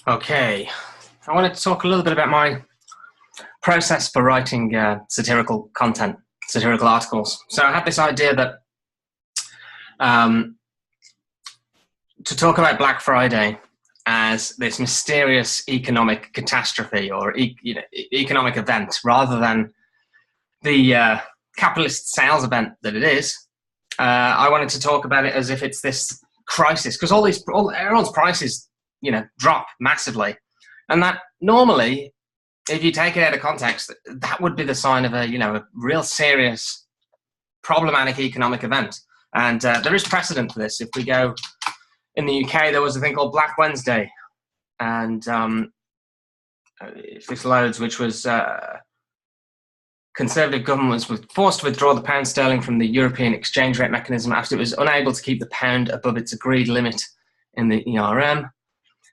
Okay, I wanted to talk a little bit about my process for writing satirical content, satirical articles. So I had this idea that um, to talk about Black Friday as this mysterious economic catastrophe or economic event, rather than the capitalist sales event that it is. I wanted to talk about it as if it's this crisis, because everyone's prices, drop massively, and that normally, if you take it out of context, that would be the sign of a real serious, problematic economic event. And there is precedent for this. If we go in the UK, there was a thing called Black Wednesday, and if this loads, which was Conservative government was forced to withdraw the pound sterling from the European exchange rate mechanism after it was unable to keep the pound above its agreed limit in the ERM.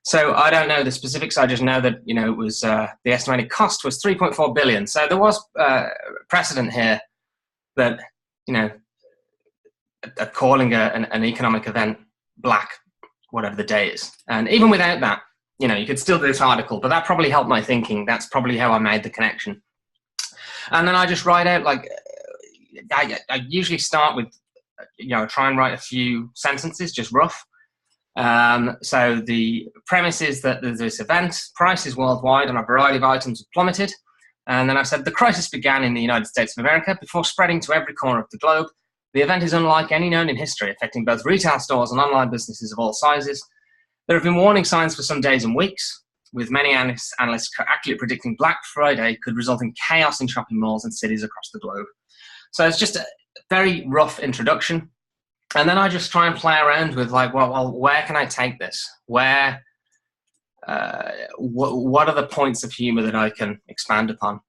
So I don't know the specifics. I just know that it was the estimated cost was 3.4 billion. So there was precedent here that calling an economic event black, whatever the day is. And even without that, you could still do this article. But that probably helped my thinking. That's probably how I made the connection. And then I just write out, like, I usually start with, try and write a few sentences, just rough. So the premise is that there's this event, prices worldwide on a variety of items have plummeted. And then I said, the crisis began in the United States of America before spreading to every corner of the globe. The event is unlike any known in history, affecting both retail stores and online businesses of all sizes. There have been warning signs for some days and weeks, with many analysts accurately predicting Black Friday could result in chaos in shopping malls and cities across the globe. So it's just a very rough introduction. And then I just try and play around with, like, well, where can I take this? What are the points of humor that I can expand upon?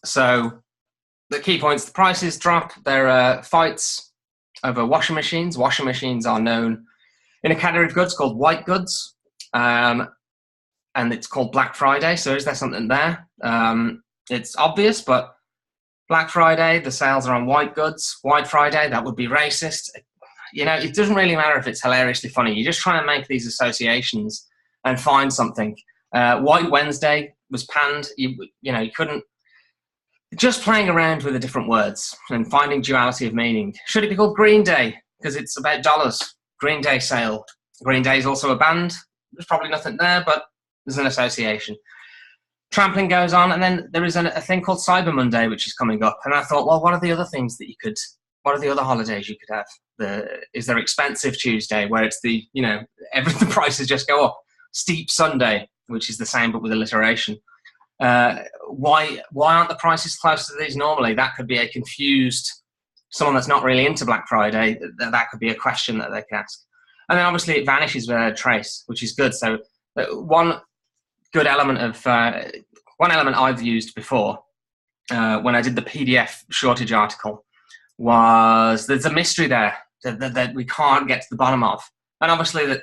So the key points: the prices drop. There are fights over washing machines. Washing machines are known in a category of goods called white goods. And it's called Black Friday. So is there something there? It's obvious, but Black Friday, the sales are on white goods. White Friday, that would be racist. It doesn't really matter if it's hilariously funny. You just try and make these associations and find something. White Wednesday was panned. You couldn't. Just playing around with the different words and finding duality of meaning. Should it be called Green Day? Because it's about dollars. Green Day sale. Green Day is also a band. There's probably nothing there, but there's an association. Trampling goes on, and then there is a thing called Cyber Monday, which is coming up. And I thought, well, what are the other things that what are the other holidays you could have? Is there Expensive Tuesday, where it's the prices just go up? Steep Sunday, which is the same but with alliteration. Why aren't the prices close to these normally? That could be a confused someone that's not really into Black Friday. That could be a question that they can ask. And then obviously it vanishes without a trace, which is good. So one element I've used before when I did the PDF shortage article was there's a mystery there that we can't get to the bottom of, and obviously that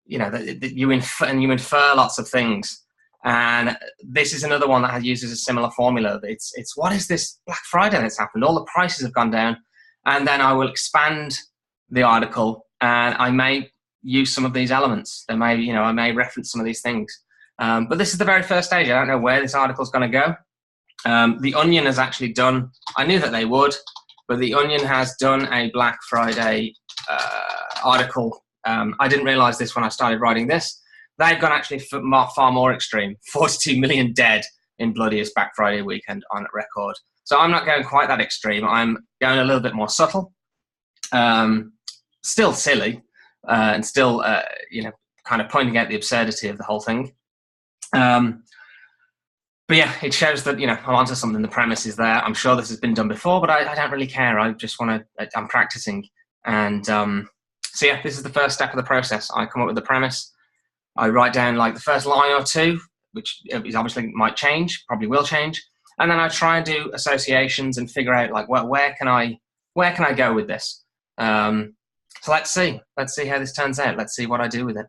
you infer lots of things, and this is another one that uses a similar formula. It's what is this Black Friday that's happened? All the prices have gone down, and then I will expand the article and I may use some of these elements. I may reference some of these things. But this is the very first stage. I don't know where this article is going to go. The Onion has actually done, I knew that they would, but the Onion has done a Black Friday article. I didn't realize this when I started writing this. They've gone actually far more extreme. 42 million dead in bloodiest Black Friday weekend on record. So I'm not going quite that extreme. I'm going a little bit more subtle. Still silly, and still, kind of pointing out the absurdity of the whole thing. But yeah, it shows that, I'm onto something. The premise is there. I'm sure this has been done before, but I don't really care. I just I'm practicing. And so yeah, this is the first step of the process. I come up with the premise. I write down like the first line or two, which is obviously might change, probably will change. And then I try and do associations and figure out, like, well, where can I go with this? So let's see how this turns out. Let's see what I do with it.